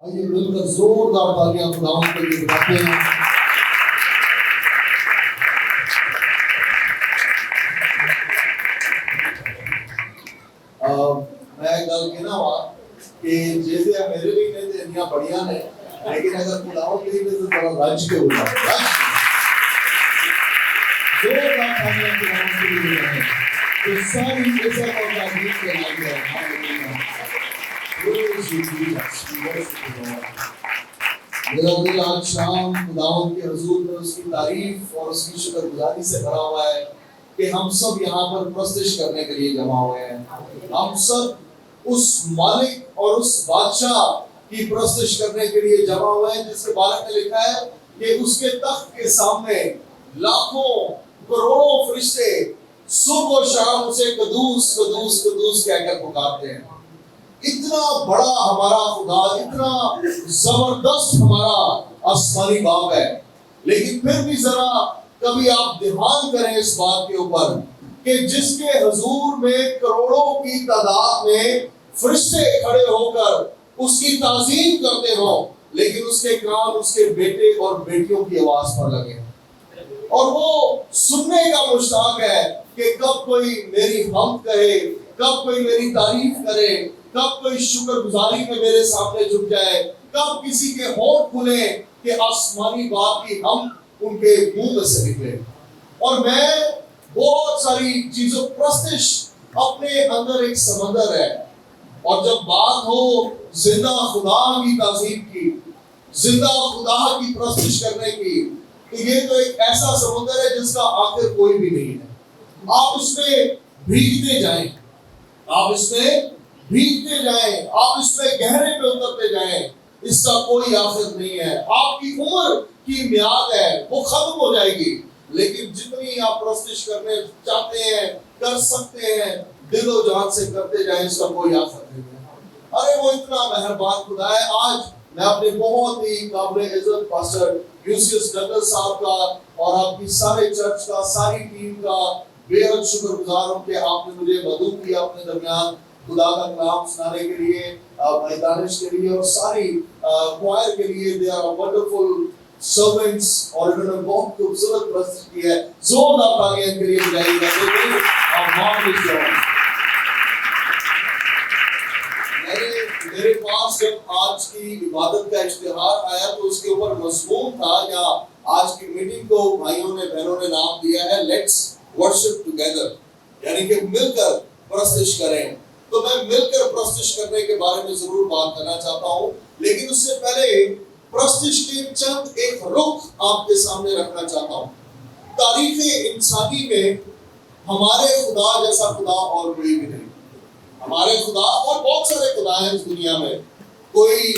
آئیے مل کر زوردار تالیاں خداوند کے لیے بجاتے ہیں۔ میں گل کہنا وا کہ جیسے میرے بھی نے تے انیاں بڑیاں نے، لیکن اگر خداوند کے لیے تو ذرا رج کے ہوتا ہے۔ زوردار تالیاں خداوند کے لیے بجاتے ہیں۔ تو ساری عزت اور تعریف کے لیے میرا دل آج شام خداوند کے حضور میں اس کی تعریف اور اس کی شکر گزاری سے بھرا ہوا ہے کہ ہم سب یہاں پر پرستش کرنے کے لیے جمع ہوئے ہیں۔ ہم سب اس مالک اور اس بادشاہ کی پرستش کرنے کے لیے جمع ہوئے ہیں جس کے بارے میں لکھا ہے کہ اس کے تخت کے سامنے لاکھوں کروڑوں فرشتے صبح و شام اسے قدوس قدوس قدوس کہہ کر پکارتے ہیں۔ اتنا بڑا ہمارا خدا، اتنا زبردست ہمارا آسمانی باپ ہے، لیکن پھر بھی ذرا کبھی آپ دھیان کریں اس بات کے اوپر کہ جس کے حضور میں کروڑوں کی تعداد میں فرشتے کھڑے ہو کر اس کی تعظیم کرتے ہوں، لیکن اس کے کان اس کے بیٹے اور بیٹیوں کی آواز پر لگے اور وہ سننے کا مشتاق ہے کہ کب کوئی میری حمد کہے، کب کوئی میری تعریف کرے، کب کوئی شکر گزاری میں میرے سامنے جھک جائے، کب کسی کے ہونٹ کھلے کہ آسمانی باپ کی ہم ان کے منہ میں سے نکلے۔ اور میں بہت ساری چیزوں پرستش اپنے اندر ایک سمندر ہے، اور جب بات ہو زندہ خدا کی تعظیم کی، زندہ خدا کی پرستش کرنے کی، تو یہ تو ایک ایسا سمندر ہے جس کا آخر کوئی بھی نہیں ہے۔ آپ اس میں بھیگتے جائیں، آپ اس میں بھیگتے جائیں، آپ اس میں گہرے پہ اترتے جائیں، اس کا کوئی آخر نہیں ہے۔ آپ کی عمر کی میعاد ہے، وہ ختم ہو جائے گی، لیکن جتنی آپ پرستش کرنے چاہتے ہیں، کر سکتے ہیں، دل و جان سے کرتے جائیں، اس کا کوئی آخر نہیں ہے۔ ارے وہ اتنا مہربان خدا ہے۔ آج میں اپنے بہت ہی قابل عزت پاسٹر یوسیس ڈگلس صاحب کا اور آپ کی سارے چرچ کا، ساری ٹیم کا بے حد شکر گزار ہوں کہ آپ نے مجھے مدعو کیا اپنے درمیان خدا کا کلام سنانے کے لیے، بھائی دانش کے لیے اور ساری کوائر کے لیے۔ دے آر ونڈرفل سرونٹس، اور انہوں نے بہت خوبصورت پرستش کی ہے۔ زوردار تالیاں ان کے لیے بجائیے گا۔ میرے پاس جب آج کی عبادت کا اشتہار آیا تو اس کے اوپر مضمون تھا، یا آج کی میٹنگ کو بھائیوں نے بہنوں نے نام دیا ہے لیٹس ورشپ ٹوگیدر، یعنی کہ مل کر پرستش کریں۔ تو میں مل کر پرستش کرنے کے بارے میں ضرور بات کرنا چاہتا ہوں، لیکن اس سے پہلے پرستش کے چند ایک رخ آپ کے سامنے رکھنا چاہتا ہوں۔ تاریخ انسانی میں ہمارے خدا جیسا خدا اور کوئی بھی نہیں۔ ہمارے خدا اور بہت سارے خدا ہیں اس دنیا میں، کوئی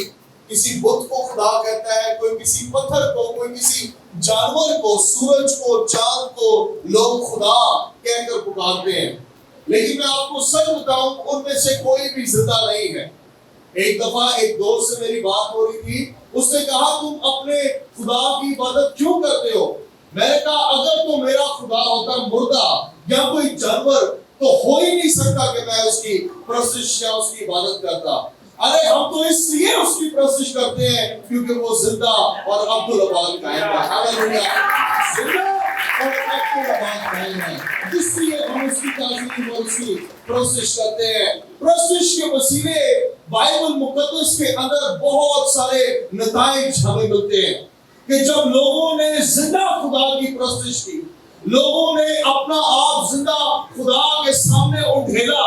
کسی بت کو خدا کہتا ہے، کوئی کسی پتھر کو، کوئی کسی جانور کو، سورج کو، چاند کو لوگ خدا کہہ کر پکارتے ہیں، لیکن میں آپ کو سچ بتاؤں ان میں سے کوئی بھی زندہ نہیں ہے۔ ایک دفعہ ایک دوست سے میری بات ہو رہی تھی، اس نے کہا تم اپنے خدا کی عبادت کیوں کرتے ہو؟ میں نے کہا اگر تو میرا خدا ہوتا مردہ یا کوئی جانور تو ہو ہی نہیں سکتا کہ میں اس کی پرستش یا اس کی عبادت کرتا۔ ارے ہم تو اس لیے اس کی پرستش کرتے ہیں کیونکہ وہ زندہ اور عبدالآباد قائم ہے۔ ہاللیلویا، زندہ اور عبدالآباد قائم ہے، اس لیے ہم اس کی تعظیم اور اس کی پرستش کرتے ہیں۔ پرستش کے وسیلے بائبل مقدس کے اندر بہت سارے نتائج ہمیں ملتے ہیں کہ جب لوگوں نے زندہ خدا کی پرستش کی، لوگوں نے اپنا آپ زندہ خدا کے سامنے اٹھیلا،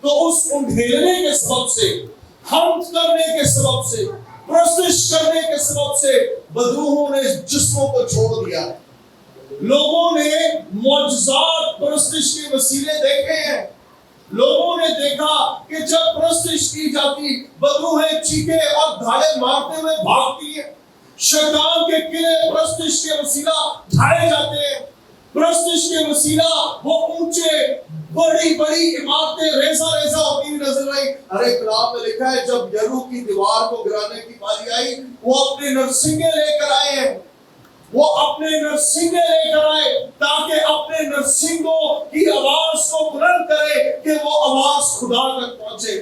تو اس اٹھیلنے کے سبب سے، حمد کرنے کے سبب سے، پرستش کرنے کے سبب سے بدروحوں نے جسموں کو چھوڑ دیا۔ لوگوں نے معجزات پرستش کے وسیلے دیکھے ہیں۔ لوگوں نے دیکھا کہ جب پرستش کی جاتی بدروحیں چیخے اور دھاڑے مارتے ہوئے بھاگتی ہیں۔ شیطان کے قلعے پرستش کے وسیلہ ڈھائے جاتے ہیں۔ پرستش کے وسیلہ وہ اونچے بڑی بڑی عمارتیں ریزہ ریزہ ہوتی ہوئی نظر آئی۔ ارے کلام میں لکھا ہے جب یریحو کی دیوار کو گرانے کی باری آئی، وہ اپنے نرسنگے لے کر آئے ہیں، وہ اپنے نرسنگے لے کر آئے تاکہ اپنے نرسنگوں کی آواز کو بلند کرے کہ وہ آواز خدا تک پہنچے۔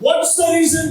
What's the reason?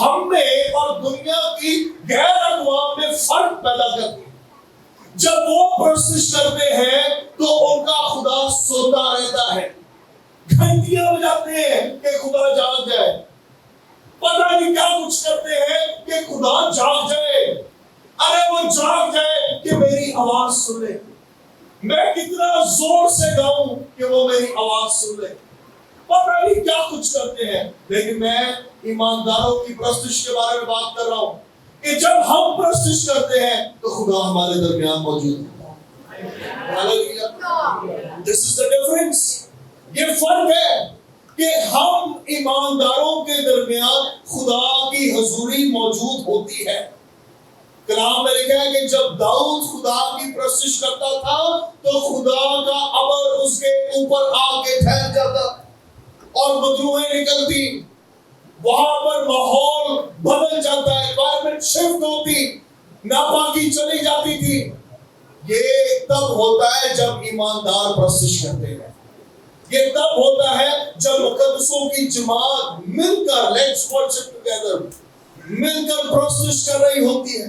ہم میں اور دنیا کی غیر اقوام میں فرق پیدا کرتی ہے۔ جب وہ پرستش کرتے ہیں تو ان کا خدا سوتا رہتا ہے، گھنٹیاں بجاتے ہیں کہ خدا جاگ جائے، پتہ نہیں کیا کچھ کرتے ہیں کہ خدا جاگ جائے، ارے وہ جاگ جائے کہ میری آواز سن لے، میں کتنا زور سے گاؤں کہ وہ میری آواز سن لے، پتہ نہیں کیا کچھ کرتے ہیں۔ لیکن میں ایمانداروں کی پرستش کے بارے میں بات کر رہا ہوں کہ جب ہم پرستش کرتے ہیں تو خدا ہمارے درمیان موجود ہے۔ This is the difference۔ یہ فرق ہے کہ ہم ایمانداروں کے درمیان خدا کی حضوری موجود ہوتی ہے۔ کلام میں لکھا ہے کہ جب داؤد خدا کی پرستش کرتا تھا تو خدا کا امر اس کے اوپر آ کے ٹھہر جاتا اور بدروہیں نکلتی، وہاں پر ماحول بدل جاتا ہے، انوائرمنٹ شفٹ ہوتی، ناپاکی چلی جاتی تھی۔ یہ تب ہوتا ہے جب ایماندار پرستش کرتے ہیں، یہ تب ہوتا ہے جب مقدسوں کی جماعت مل کر لیٹس ورشپ ٹوگیدر مل کر پرستش کر رہی ہوتی ہے،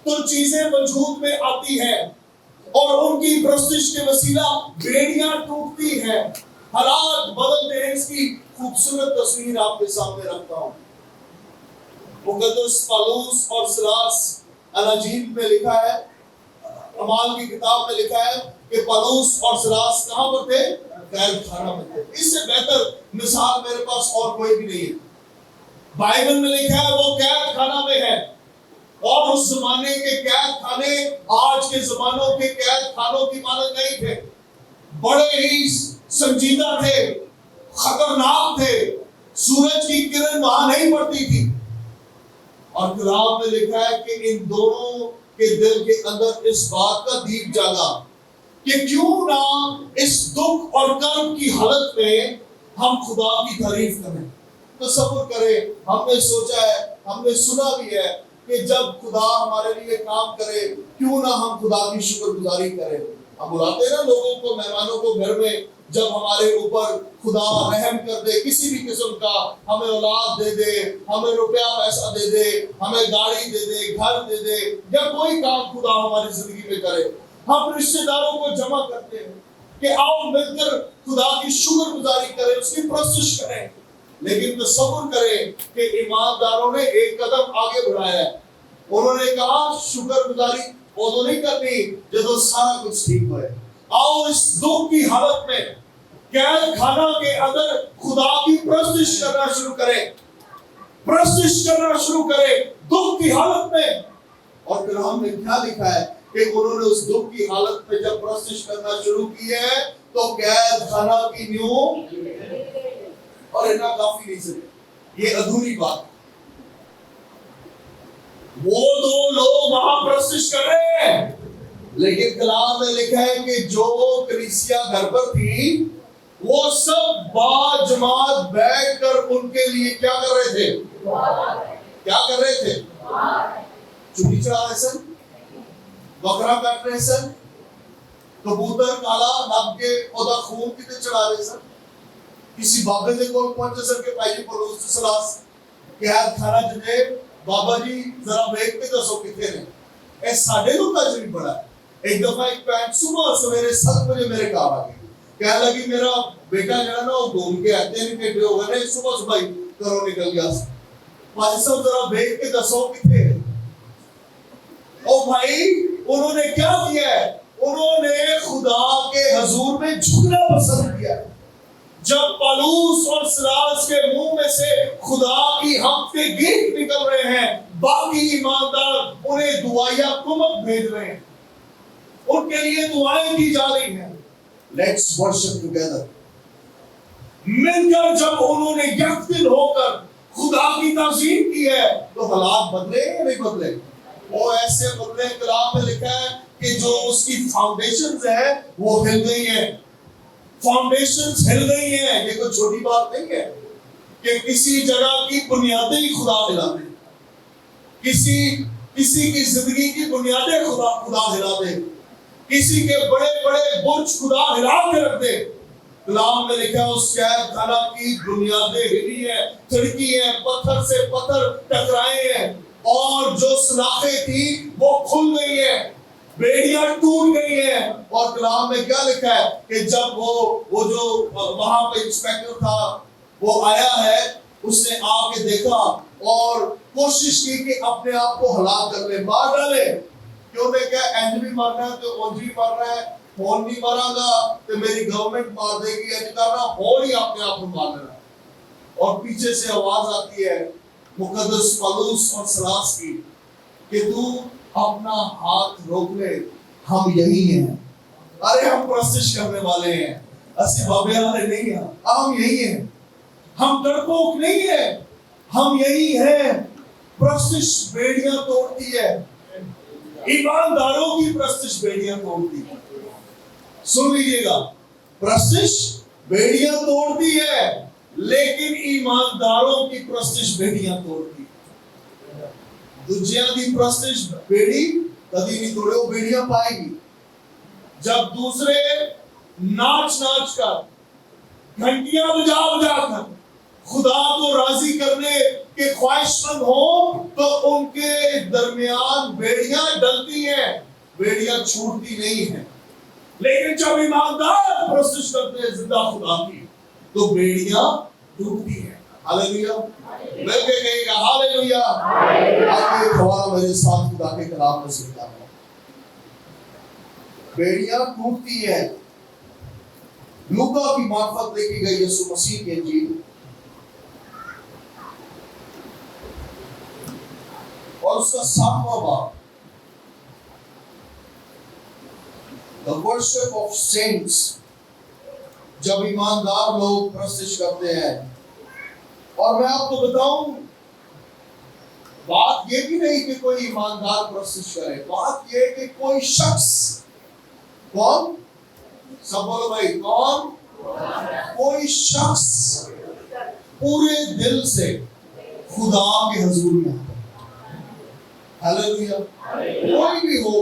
تو چیزیں وجود میں آتی ہیں اور ان کی پرستش کے وسیلہ بیڑیاں ٹوٹتی ہیں، حالات بدلتے ہیں۔ اس کی خوبصورت تصویر آپ کے سامنے رکھتا ہوں۔ مقدس پالوس اور سلاس اناجیل میں لکھا ہے، اعمال کی کتاب میں لکھا ہے کہ پالوس اور سلاس کہاں پر تھے؟ قید خانہ میں تھے۔ اس سے بہتر مثال میرے پاس اور کوئی بھی نہیں ہے۔ بائبل میں لکھا ہے وہ قید خانہ میں ہے، اور اس زمانے کے قید خانے آج کے زمانوں کے قید خانوں کی مانند نہیں تھے، بڑے ہی سنجیدہ تھے، خطرناک تھے، سورج کی کرن وہاں نہیں پڑتی تھی۔ اور کلام میں لکھا ہے کہ ان دونوں کے دل کے اندر اس بات کا دیپ جاگا کہ کیوں نہ اس دکھ اور کرب کی حالت میں ہم خدا کی تعریف کریں۔ تصور کریں، ہم نے سوچا ہے، ہم نے سنا بھی ہے کہ جب خدا ہمارے لیے کام کرے کیوں نہ ہم خدا کی شکر گزاری کریں۔ ہم بلاتے ہیں نا لوگوں کو، مہمانوں کو گھر میں، جب ہمارے اوپر خدا رحم کر دے کسی بھی قسم کا، ہمیں اولاد دے دے، ہمیں روپیہ پیسہ دے دے، ہمیں گاڑی دے دے، گھر دے دے، یا کوئی کام خدا ہماری زندگی میں کرے، ہم رشتہ داروں کو جمع کرتے ہیں کہ آؤ مل کر خدا کی شکر گزاری کریں، اس کی پرستش کریں۔ لیکن تصور کریں کہ ایمانداروں نے ایک قدم آگے بڑھایا ہے، انہوں نے کہا شکر گزاری وہ نہیں کرنی جب سارا کچھ ٹھیک ہوئے، آؤ اس دکھ کی حالت میں قید خانہ کے اندر خدا کی پرستش کرنا شروع کریں، پرستش کرنا شروع کریں دکھ کی حالت میں۔ اور پھر ہم نے کیا لکھا ہے کہ انہوں نے اس دکھ کی حالت میں جب پرستش کرنا شروع کی ہے تو قید خانہ کی نیو اور اتنا کافی نہیں سکے، یہ ادھوری بات۔ وہ دو لوگ وہاں پرستش کر رہے ہیں، لیکن کلام میں لکھا ہے کہ جو کلیسیا گھر پر تھی وہ سب با جماعت بیٹھ کر ان کے لیے کیا کر رہے تھے؟ کیا کر رہے تھے؟ چوری چڑھا رہے سن، بکرا کاٹ رہے سن، کبوتر کالا نب کے پودا خون کتنے چڑھا رہے سن۔ کسی بابے نے کول پہنچے سن کے بھائی پڑوس سلاس قید خانہ جنے بابا جی ذرا بیٹھ کے دسو کتنے نے، اے ساڑھے لوگ کا جنی پڑا ہے۔ ایک دفعہ ایک پینٹ صبح سویرے 7 بجے میرے کام آ گئی، کہنے لگی میرا بیٹا جو ہے نا وہ گھوم کے آتے ہیں کہ ہو گئے صبح صبح ہی کرو نکل گیا۔ بھائی صاحب ذرا بیٹھ کے دسو کتنے ہیں۔ او بھائی انہوں نے کیا کیا ہے؟ انہوں نے خدا کے حضور میں جھکنا پسند کیا ہے۔ جب پالوس اور سلاس کے منہ میں سے خدا کی حق کے گیت نکل رہے ہیں، باقی ایماندار انہیں دعائیہ کمک بھیج رہے ہیں، ان کے لیے دعائیں کی جا رہی ہیں۔ لیٹس ورشپ ٹوگیدر مل کر جب انہوں نے یک دل ہو کر خدا کی تعظیم کی ہے تو حالات بدلے یا نہیں بدلے؟ وہ ایسے بدلے، کلام میں لکھا ہے کہ جو اس کی فاؤنڈیشنز ہیں وہ ہل گئی ہیں، فاؤنڈیشنز ہل گئی ہیں۔ یہ کوئی چھوٹی بات نہیں ہے کہ کسی جگہ کی بنیادیں ہی خدا ہلا دے، کسی کی زندگی کی بنیادیں خدا ہلا دے، کسی کے بڑے بڑے برج خدا ہلا کے رکھ دے۔ کلام میں لکھا ہے اس قید خانہ کی بنیادیں ہلی ہیں، کھڑکی ہیں، پتھر سے پتھر ٹکرائے ہیں، اور جو سلاخیں تھی وہ کھل گئی ہیں، بیڑیاں ٹوٹ گئی ہیں۔ اور کلام میں کیا لکھا ہے کہ جب وہ جو وہاں پہ انسپیکٹر تھا وہ آیا ہے، اس نے آ کے دیکھا اور کوشش کی کہ اپنے آپ کو ہلاک کر لے، مار ڈالے، کیوں نے کہا اینج بھی مرنا ہے تو اونج بھی مرنا ہے، فون نہیں مرا گا تو میری گورنمنٹ مار دے گی، اینج کرنا ہو ہی اپنے آپ کو مار لینا۔ اور پیچھے سے آواز آتی ہے مقدس پولس اور سلاس کی کہ تو اپنا ہاتھ روک لے، ہم یہی ہیں، ارے ہم پرستش کرنے والے ہیں، اسی بابے والے نہیں ہیں، ہم یہی ہیں، ہم ڈرپوک نہیں ہیں، ہم یہی ہیں۔ پرستش بیڑیاں توڑتی ہے، ایمانداروں کی پرستش بیڑیاں توڑتی ہے۔ سن لیجیے گا، پرستش بیڑیاں توڑتی ہے لیکن ایمانداروں کی پرستش بیڑیاں توڑتی ہے۔ دوجیاں دی پرستش بیڑی کبھی نہیں توڑے، وہ بیڑیاں پائے گی۔ جب دوسرے ناچ ناچ کر، گھنٹیاں بجا بجا کر خدا کو راضی کرنے کے خواہش مند ہوں تو ان کے درمیان بیڑیاں ڈلتی ہیں، بیڑیاں چھوٹتی نہیں ہیں۔ لیکن جب ایماندار پرستش کرتے ہیں زندہ خدا کی تو بیڑیاں ٹوٹتی ہیں۔ ہاللیلویا، مل کے کہیے گا ہاللیلویا۔ آپ یہ حوالہ میرے ساتھ خدا کے کلام میں سنتا ہے، بیڑیاں ٹوٹتی ہیں۔ لوکا کی معرفت لکھی گئی یسوع مسیح کی انجیل اور اس کا 7واں باب، The worship of saints، جب ایماندار لوگ پرستش کرتے ہیں۔ اور میں آپ کو بتاؤں، بات یہ بھی نہیں کہ کوئی ایماندار پرستش کرے، بات یہ کہ کوئی شخص، کون؟ سب بولو بھائی، کون؟ کوئی شخص پورے دل سے خدا کے حضور میں آتا ہے۔ ہاللیلویا، کوئی بھی ہو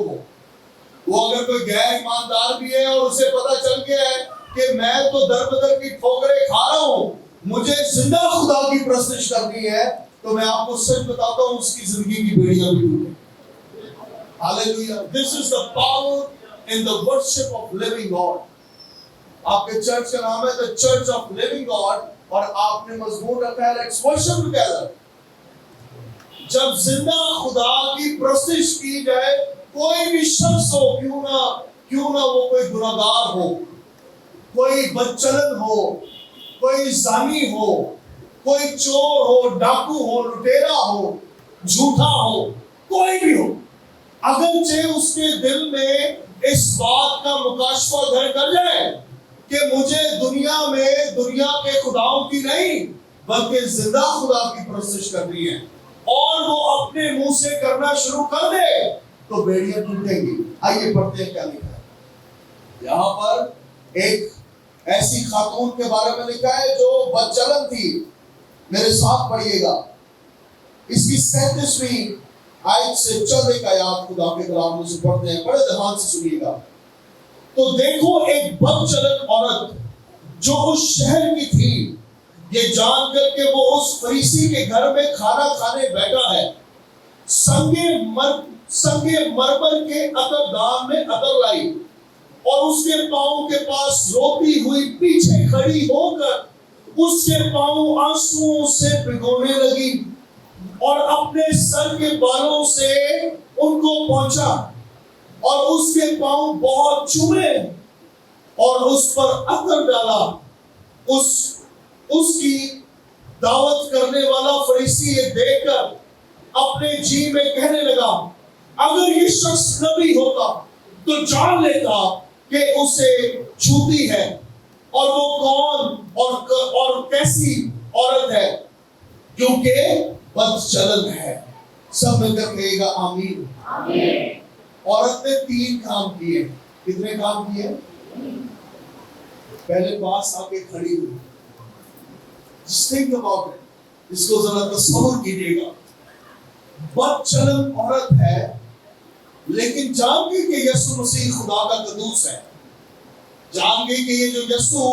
وہ اگر کوئی غیر ایماندار بھی ہے اور اسے پتا چل گیا ہے کہ میں تو در بدر کی ٹھوکریں کھا رہا ہوں، مجھے زندہ خدا کی پرستش کرنی ہے، تو میں آپ کو سچ بتاتا ہوں اس کی زندگی کی بیڑیاں بھی ٹوٹیں۔ ہاللیلویا، this is the power in the worship of living God۔ آپ کے چرچ کا نام ہے the Church of Living God، اور آپ نے مضمون رکھا ہے let's worship together۔ جب زندہ خدا کی پرستش کی جائے، کوئی بھی شخص ہو، کیوں نہ وہ کوئی گناہگار ہو، کوئی بدچلن ہو، کوئی زانی ہو، کوئی چور ہو، ڈاکو ہو، لٹیرا ہو، جھوٹا ہو، کوئی بھی ہو، اگرچہ اس کے دل میں اس بات کا مکاشفہ ظاہر کر جائے کہ مجھے دنیا میں دنیا کے خداؤں کی نہیں بلکہ زندہ خدا کی پرستش کرنی ہے، اور وہ اپنے منہ سے کرنا شروع کر دے تو بیڑیاں ٹوٹیں گی۔ آئیے پڑھتے ہیں کیا لکھا ہے یہاں پر۔ ایک ایسی خاتون کے بارے میں لکھا ہے جو بدچلن تھی، میرے ساتھ پڑھیے گا، اس کی 37ویں آیت سے چند ایک آیات خدا کے کلام میں سے پڑھتے ہیں، بڑے دھیان سے سنیے گا۔ تو دیکھو ایک بدچلن عورت جو اس شہر کی تھی، یہ جان کر کہ وہ اس فریسی کے گھر میں کھانا کھانے بیٹھا ہے، سنگے مرمر کے عطر دان میں عطر لائی اور اس کے پاؤں کے پاس روتی ہوئی پیچھے کھڑی ہو کر اس کے پاؤں آنسوؤں سے بھگونے لگی اور اپنے سر کے بالوں سے ان کو پہنچا اور اس کے پاؤں بہت چومے اور اس پر عطر ڈالا۔ اس کی دعوت کرنے والا فریسی یہ دیکھ کر اپنے جی میں کہنے لگا، اگر یہ شخص نبی ہوتا تو جان لیتا کہ اسے چھوتی ہے اور وہ کون اور کیسی عورت ہے، کیونکہ بدچلن ہے۔ سب مل کر کہے گا آمین۔ عورت نے 3 کام کیے۔ کتنے کام کیے؟ پہلے پاس آ کے کھڑی ہوئی۔ Just think about it. اس کو ذرا تصور کیجیے گا، بدچلن عورت ہے لیکن جان گئی کہ یسوع مسیح خدا کا قدوس ہے، جان گئی کہ یہ جو یسوع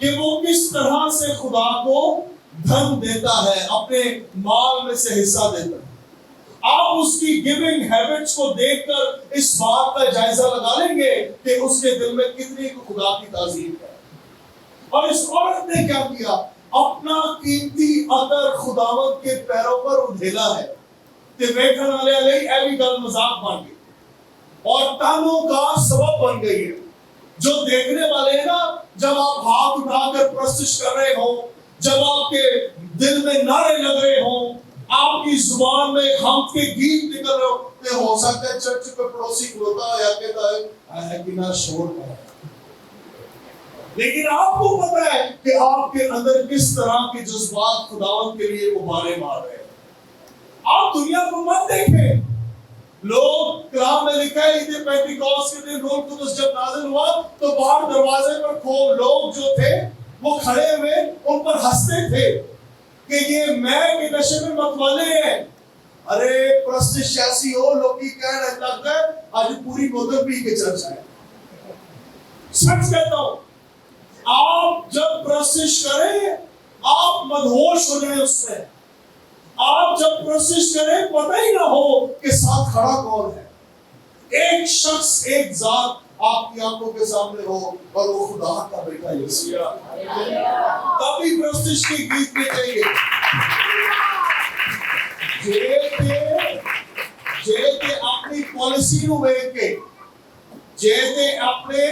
کہ وہ کس طرح سے خدا کو دھن دیتا ہے، اپنے مال میں سے حصہ دیتا ہے۔ آپ اس کی گیونگ ہیبٹس کو دیکھ کر اس بات کا جائزہ لگا لیں گے کہ اس کے دل میں کتنی خدا کی تعظیم ہے۔ اور اس عورت نے کیا کیا؟ اپنا قیمتی عطر خداوند کے پیروں پر ادھیلا ہے تے ویکھن والے لئی ایوی گل مذاق بن گئی اور تانوں کا سبب بن گئی ہے۔ جو دیکھنے والے ہیں نا، جب آپ ہاتھ اٹھا کر پرستش کر رہے ہوں، جب آپ کے دل میں نعرے لگ رہے ہوں، آپ کی زبان میں حمد کے گیت نکل رہے ہوتے، ہو سکتا ہے چرچ پہ پڑوسی کھلوتا ہے یا کہتا ہے کتنا شور کر رہا ہے، لیکن آپ کو پتا ہے کہ آپ کے اندر کس طرح کے جذبات خداوند کے لیے ابھارے مار رہے ہیں۔ آپ دنیا کو مت دیکھیں۔ لوگ کلام میں لکھا ہے عید پینتیکوست کے دن روح القدس جب نازل ہوا تو باہر دروازے پر کھول لوگ جو تھے وہ کھڑے ہوئے ان پر ہنستے تھے کہ یہ میں کے نشے میں متوالے ہیں۔ ارے پرستش ایسی ہو، لوگ کی کہنے لگتا ہے آج پوری بوتل پی کے چرچ آئے۔ سچ کہتا ہوں، آپ جب پرستش کریں آپ مدہوش ہو جائیں اس میں۔ آپ جب پرستش کریں پتہ ہی نہ ہو کہ ساتھ کھڑا کون ہے۔ ایک شخص، ایک ذات آپ کی آنکھوں کے سامنے ہو اور وہ خدا کا بیٹا یسوع، تبھی پرستش کی گیت میں چاہیے۔ جے اپنی پالیسی نو ویکھ کے، جے اپنے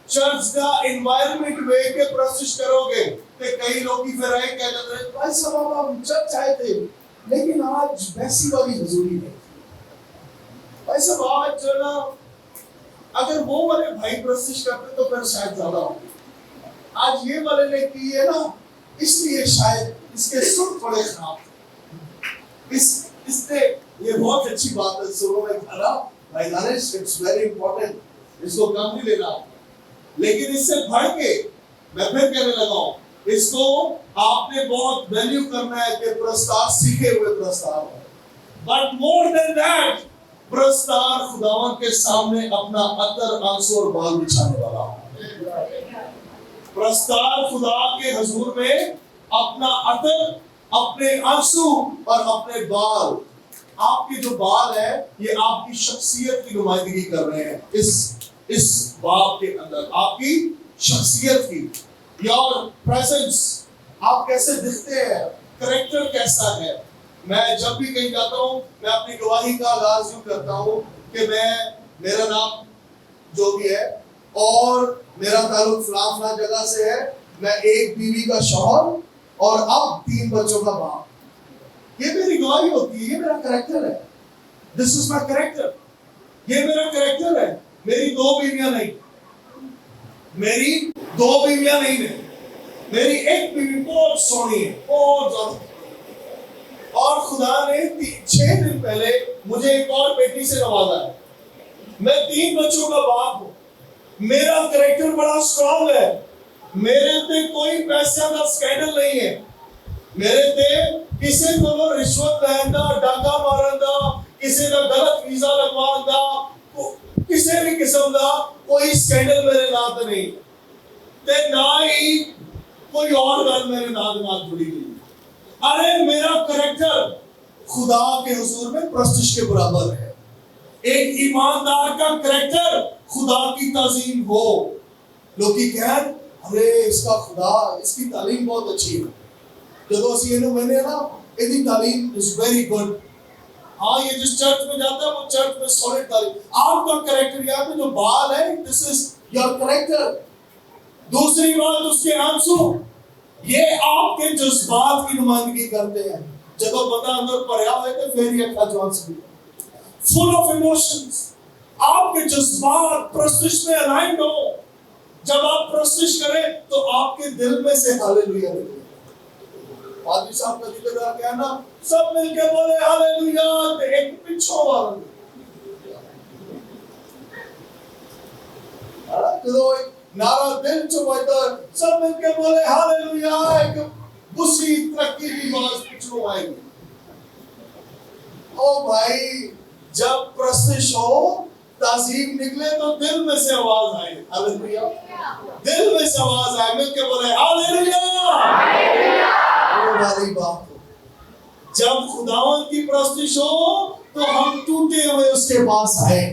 چرچ کا انوائرمنٹ ویکھ کے پرستش کرو گے تے کئی لوگ ہی پھر آئے کہہ جاتے ہیں بھائی صاحب ہم چرچ آئے تھے لیکن آج ویسی والی حضوری نہیں تھی۔ بھائی صاحب آج جو نا اگر وہ والے بھائی پرستش کرتے تو پھر شاید زیادہ ہوگی، آج یہ والے نے کی ہے نا اس لیے شاید اس کے سر تھوڑے خراب تھے۔ اس نے یہ بہت اچھی بات ہے سروں میں کھانا بھائی دانش، اٹس ویری امپورٹنٹ، اس کو کم نہیں لینا، لیکن اس سے بڑھ کے میں پھر کہنے لگا ہوں اس کو آپ نے بہت ویلیو کرنا ہے کہ پرستار سیکھے ہوئے پرستار ہے، بٹ مور دین دیٹ پرستار خداوند کے سامنے اپنا عطر، آنسو اور بال بچھانے والا ہو۔ پرستار خدا کے حضور میں اپنا عطر، اپنے آنسو اور اپنے بال، آپ کے جو بال ہے یہ آپ کی شخصیت کی نمائندگی کر رہے ہیں اس باب کے اندر، آپ کی شخصیت کی، your presence، آپ کیسے دکھتے ہیں، کریکٹر کیسا ہے۔ میں جب بھی کہیں جاتا ہوں میں اپنی گواہی کا آغاز یوں کرتا ہوں کہ میرا نام جو بھی ہے اور میرا تعلق فلاں فلاں جگہ سے ہے، میں ایک بیوی کا شوہر اور اب 3 بچوں کا باپ، یہ میری گواہی ہوتی ہے، یہ میرا کریکٹر ہے۔ This is my character، یہ میرا کریکٹر ہے۔ میری 2 بیویاں نہیں، میری 2 بیویاں نہیں ہیں، میری ایک بیوی بہت سونی ہے، بہت زیادہ، اور خدا نے 6 دن پہلے مجھے ایک اور بیٹی سے نوازا ہے۔ میں 3 بچوں کا باپ ہوں، میرا کریکٹر بڑا سٹرونگ ہے، میرے تے کوئی پیسے کا سکینڈل نہیں ہے، میرے تے کسی کو رشوت لین دا، ڈاکہ مارن دا، کسی کا غلط ویزا لگوان دا، کسی بھی قسم دا کوئی سکینڈل میرے نام نہیں، تے نہ ہی کوئی اور گل میرے نام جڑی گئی۔ ارے میرا کریکٹر خدا کے حضور میں پرستش کے برابر ہے۔ ایک ایماندار کا کریکٹر خدا کی تعظیم ہو، لوگ کی کہن ارے اس کا خدا، اس کی تعلیم بہت اچھی ہے، جب اسی میں نے نا یہ تعلیم is very good، ہاں یہ جس چرچ میں جاتا ہے وہ چرچ میں سولڈ تعلیم، آپ کا کریکٹر یہاں پہ جو بال ہے this is your character۔ دوسری بات اس کے آنسو، یہ آپ کے جذبات کی نمائندگی کرتے ہیں۔ جب بندہ اندر پڑیا ہوئے تو پھر یہ اکھا جوان سے فل آف ایموشنز، آپ کے جذبات پرستش میں الائنڈ ہو۔ جب آپ پرستش کریں تو آپ کے دل میں سے ہاللویا نکلے۔ پادری صاحب کا ذکر کر کے نا سب مل کے بولے ہاللویا، تے ایک پچھوں والا تو نعرہ دل چوائتا سب مل کے بولے ہاللویا، ایک بسی ترقی کی آواز پچھوں آئے گی۔ او بھائی جب پرستش ہو تعظیم نکلے تو دل میں سے آواز آئے. ہاللیلویا. دل میں سے آواز آئے. مل کے بولے ہاللیلویا. وہ والی بات ہو. جب خداوند کی پرستش ہو تو ہم ٹوٹے ہوئے اس کے پاس آئے.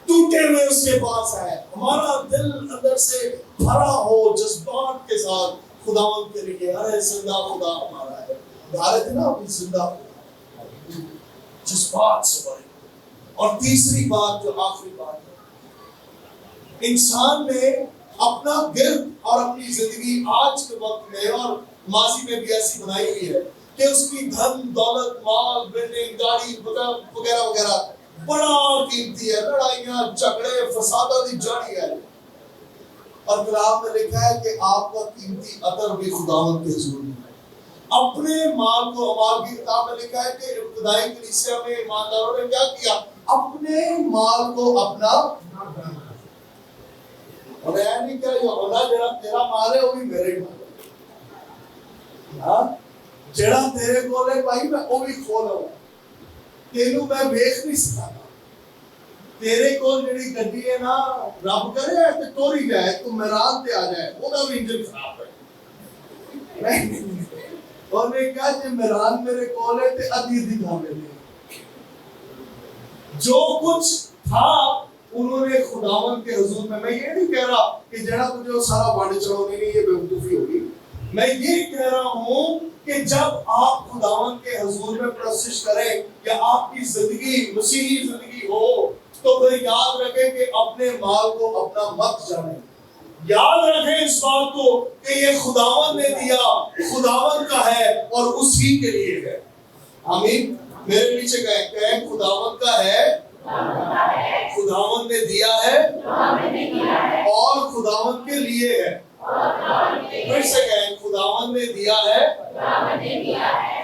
ٹوٹے ہوئے اس کے پاس آئے. ہمارا دل اندر سے بھرا ہو جذبات کے ساتھ خداوند کے لیے. ارے زندہ خدا ہمارا ہے. دھارے تھے نا اپنی زندہ جذبات سے بھرے. اور تیسری بات جو آخری بات ہے, انسان نے اپنا گرد اور اپنی زندگی آج کے وقت میں اور ماضی میں بھی ایسی بنائی ہوئی ہے کہ اس کی دھن دولت مال بلڈنگ گاڑی وغیرہ وغیرہ بڑا قیمتی ہے. لڑائیاں جھگڑے فسادات جاری ہے. اور کلام میں لکھا ہے کہ آپ کا قیمتی عطر بھی خداوند کے حضور میں ہے. اپنے مال کو, امال کی کتاب میں لکھا ہے کہ ابتدائی کلیسیا میں ایمانداروں نے کیا کیا, اپنے مال کو اپنا. اور یعنی کیا یہ ہونا جڑا تیرا مال ہے وہ بھی میرے مال ہے. ہاں جڑا تیرے کول ہے بھائی میں وہ بھی کھولا. تینوں میں ویکھ نہیں سکتا. تیرے کول جڑی گڈی ہے نا رب کرے تے توری جائے تو میدان تے آ جائے وہ دا بھی انجن خراب ہے. اور نے کہا کہ میدان میرے کول ہے تے ادھی دکھا میرے. جو کچھ تھا انہوں نے خداوند کے حضور میں یہ نہیں کہہ رہا کہ جڑا تجھے وہ سارا بانٹ چڑھو, نہیں یہ بیوقوفی ہوگی. میں یہ کہہ رہا ہوں کہ جب آپ خداوند کے حضور میں پرستش کریں یا آپ کی زندگی مسیحی زندگی ہو تو پھر یاد رکھیں کہ اپنے مال کو اپنا مت جانیں. یاد رکھیں اس بات کو کہ یہ خداوند نے دیا, خداوند کا ہے اور اسی کے لیے ہے. آمین. میرے پیچھے کہیں خداوند کا ہے, خداوند نے دیا ہے اور خداوند کے لیے ہے. پھر سے کہیں خداوند نے دیا ہے,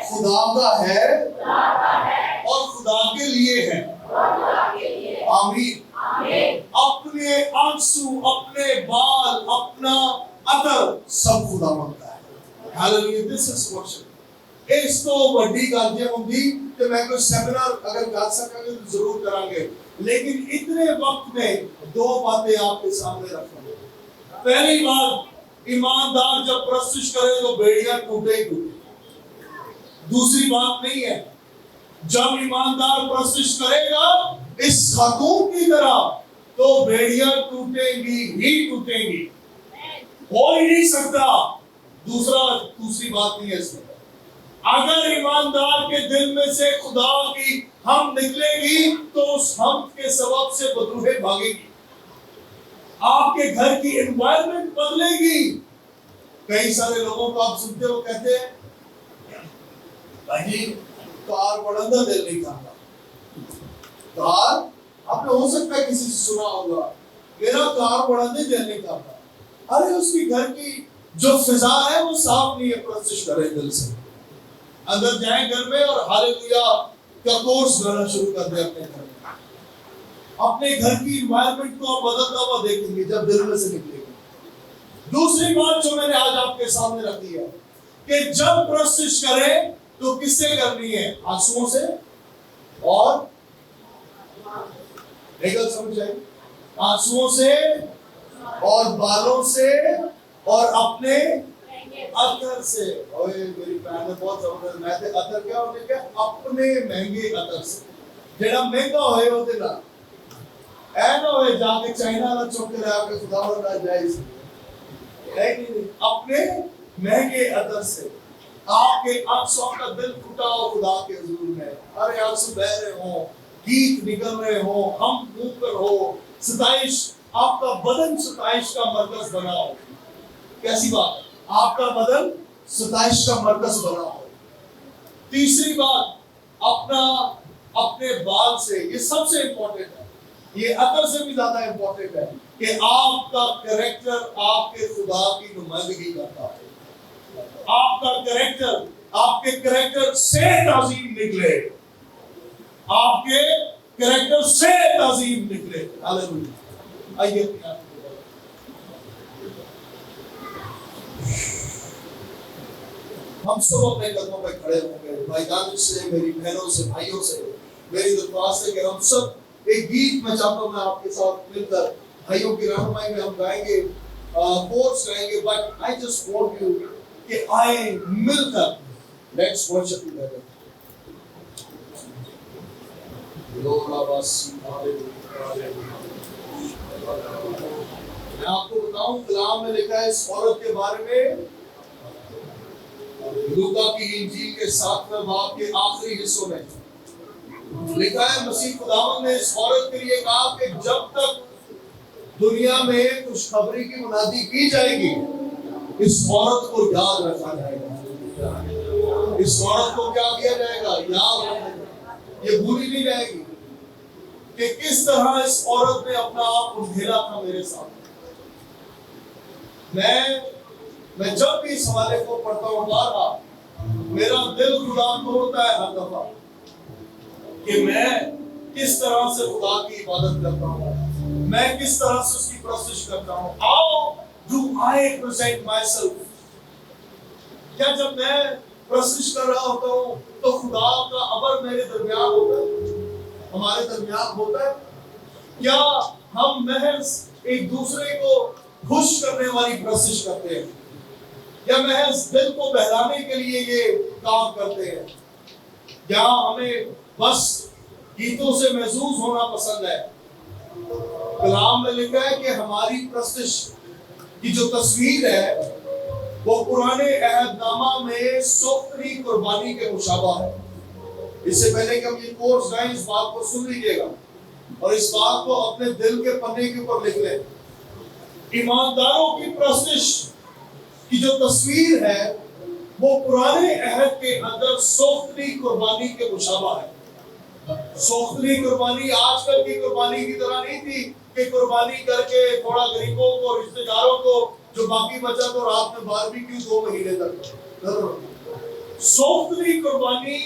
خدا کا ہے اور خدا کے لیے ہے. آمین. اپنے آنسو, اپنے بال, اپنا عطر سب خداوند کا ہے. ہاللیلویا. دس از ورشپ. اس تو بڑی گل جے ہوندی کہ میں کوئی سیمینار اگر کر سکاں گے تو ضرور کریں گے, لیکن اتنے وقت میں دو باتیں آپ کے سامنے رکھوں گے. پہلی بات, ایماندار جب پرستش کرے تو بیڑیاں ٹوٹے ہی ٹوٹے. دوسری بات نہیں ہے, جب ایماندار پرستش کرے گا اس خاتون کی طرح تو بیڑیاں ٹوٹیں گی ہی ٹوٹیں گی. ہو ہی نہیں سکتا. دوسری بات نہیں ہے اس میں. اگر ایماندار کے دل میں سے خدا کی ہم نکلے گی تو اس ہم کے سبب سے بدروہیں بھاگے گی. آپ کے گھر کی انوائرمنٹ بدلے گی. کئی سارے لوگوں کو آپ سنتے ہو کہتے ہیں بھائی جی کار بڑھنا دل نہیں کرتا. کار آپ نے ہو سکتا ہے کسی سے سنا ہوگا میرا کار بڑھنے دل نہیں کرتا. ارے اس کی گھر کی جو فضا ہے وہ صاف نہیں ہے. پرستش کرے دل سے, اندر جائیں گھر میں اور ہاللیلویا کا کورس کرنا شروع کر دیں اپنے گھر میں. اپنے گھر کی انوائرمنٹ کو بدلتا ہوا دیکھیں گے جب دل میں سے نکلے گا. دوسری بات جو میں نے آج آپ کے سامنے رکھی ہے کہ جب پرستش کریں تو کس سے کرنی ہے؟ آنسوؤں سے اور ایک سمجھ آئی, آنسوؤں سے اور بالوں سے اور اپنے عطر سے. اوے میری بہن نے بہت زبردست میں تے عطر کیا ہونے کیا اپنے مہنگے عطر سے. جڑا مہنگا ہوئے وہ تے نہ اے نہ ہوئے جا کے چائنا نہ چوک کے آ کے خدا نہ جائز. نہیں, اپنے مہنگے عطر سے. آپ کے آنسوں کا دل پھٹا ہو خدا کے حضور میں, ارے آنسو بہ رہے ہوں, گیت نکل رہے ہوں, ہم منہ پر ہو, ستائش, آپ کا بدن ستائش کا مرکز بنا ہو. کیسی بات ہے, آپ کا بدن ستائش کا مرکز بنا ہو. تیسری بات, اپنے بال سے, یہ سب سے امپورٹنٹ ہے, یہ عطر سے بھی زیادہ امپورٹنٹ ہے کہ آپ کا کریکٹر آپ کے خدا کی نمائندگی کرتا ہے. آپ کا کریکٹر, آپ کے کریکٹر سے تعظیم نکلے, آپ کے کریکٹر سے تعظیم نکلے. ہاللیلویا. آئیے ہم سب اپنے قدموں پہ کھڑے ہوں گے. بھائی جان سے, میری بہنوں سے, بھائیوں سے میری درخواست ہے کہ ہم سب ایک گیت میں چاہتا ہوں میں آپ کے ساتھ مل کر بھائیوں کی رہنمائی میں ہم گائیں گے، کورس گائیں گے، but I just want you کہ آئے مل کر لیٹس ورشپ ٹوگیدر. میں آپ کو بتاؤں کلام میں لکھا ہے اس عورت کے بارے میں، لوکا کی انجیل کے 7ویں باب کے آخری حصوں میں لکھا ہے مسیح خداوند نے اس عورت کے لیے کہا کہ جب تک دنیا میں خوشخبری کی منادی کی جائے گی اس عورت کو یاد رکھا جائے گا. اس عورت کو کیا کیا جائے گا؟ یاد رکھا جائے گا. یہ بھولی نہیں جائے گی کہ کس طرح اس عورت نے اپنا آپ اندھیرا تھا میرے ساتھ. میں جب بھی اس حوالے کو پڑھتا ہوں بارہا میرا دل خدا کو ہوتا ہے ہر دفعہ کہ میں کس طرح سے خدا کی عبادت کرتا ہوں، میں کس طرح سے اس کی پرستش کرتا ہوں. How do I present myself؟ کیا جب میں پرستش کر رہا ہوتا ہوں تو خدا کا عبر میرے درمیان ہوتا ہے، ہمارے درمیان ہوتا ہے؟ کیا ہم محض ایک دوسرے کو خوش کرنے والی پرستش کرتے ہیں یا محض دل کو بہلانے کے لیے یہ کام کرتے ہیں؟ یا ہمیں بس گیتوں سے محظوظ ہونا پسند ہے؟ کلام میں لکھا ہے کہ ہماری پرستش کی جو تصویر ہے وہ پرانے عہد نامہ میں سوختری قربانی کے مشابہ ہے. اس سے پہلے کہ ہم یہ کورس گائیں اس بات کو سن لیجیے گا اور اس بات کو اپنے دل کے پنے کے اوپر لکھ لیں. ایمانداروں کی پرستش کی جو تصویر ہے وہ پرانے عہد کے اندر سوختری قربانی کے مشابہ ہے. سوختری قربانی آج کل کی قربانی کی طرح نہیں تھی کہ قربانی کر کے تھوڑا غریبوں کو، رشتہ داروں کو جو باقی بچا تو رات میں باربیکیو 2 مہینے تک. سوختری قربانی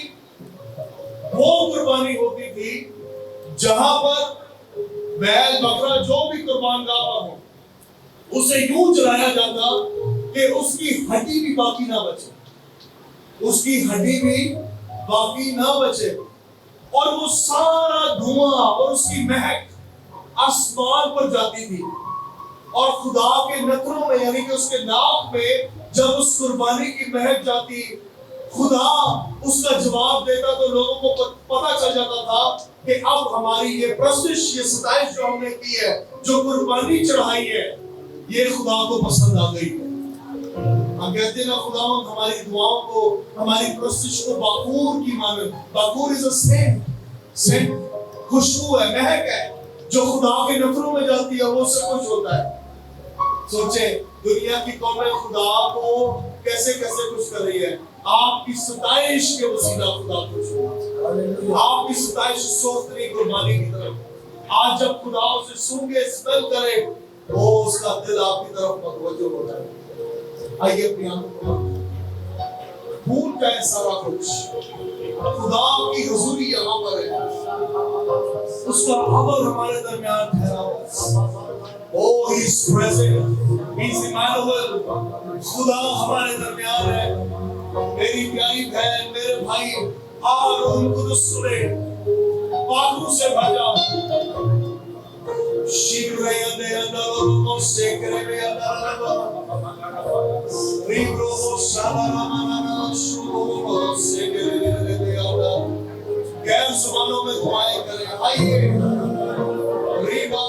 وہ قربانی ہوتی تھی جہاں پر بیل بکرا جو بھی قربان گاہ پر ہو اسے یوں چلایا جاتا کہ اس کی ہڈی بھی باقی نہ بچے، اس کی ہڈی بھی باقی نہ بچے، اور وہ سارا دھواں اور اس کی مہک آسمان پر جاتی تھی. اور خدا کے نتروں میں یعنی کہ اس کے ناک میں جب اس قربانی کی مہک جاتی خدا اس کا جواب دیتا تو لوگوں کو پتا چل جاتا تھا کہ اب ہماری یہ پرستش، یہ ستائش جو ہم نے کی ہے، جو قربانی چڑھائی ہے، یہ خدا کو پسند آ گئی ہے. ہم کہتے ہیں نا خداوند ہماری دعاؤں کو، ہماری پرستش کو باخور کی مانند. باخور از اے سینٹ، خوشبو ہے، مہک ہے جو خدا کے نفروں میں جاتی ہے، وہ اس سے خوش ہوتا ہے. سوچیں دنیا کی قومیں خدا کو کیسے کیسے خوش کر رہی ہے. آپ کی ستائش کے وسیلہ خدا خوش ہو. آپ کی ستائش سوختری قربانی کی طرف. آج جب خدا اسے سونگے اسمیل کرے وہ اس کا دل آپ کی طرف متوجہ ہو جائے. آئیے اپنی آنکھوں کو بھول جائے سارا کچھ. خدا کی حضوری یہاں پر ہے، اس کا عمل ہمارے درمیان ٹھہرا ہوا ہے. Oh, he is present. He is Emmanuel. خدا ہمارے درمیان ہے. میری پیاری بہن، میرے بھائی، روح القدس سنے، پاکوں سے بھجا شیرے اندے اندر سے کرے اندر ریبرو شانا شروع سے کرے اندر غیر زبانوں میں دعائیں کریں. آئیے ریبا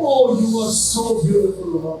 Oh, you are so beautiful, Lord।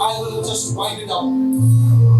I will just wind it up,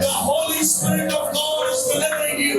The Holy Spirit of God is delivering you.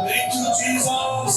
Thank you, Jesus.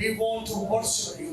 We want to worship you,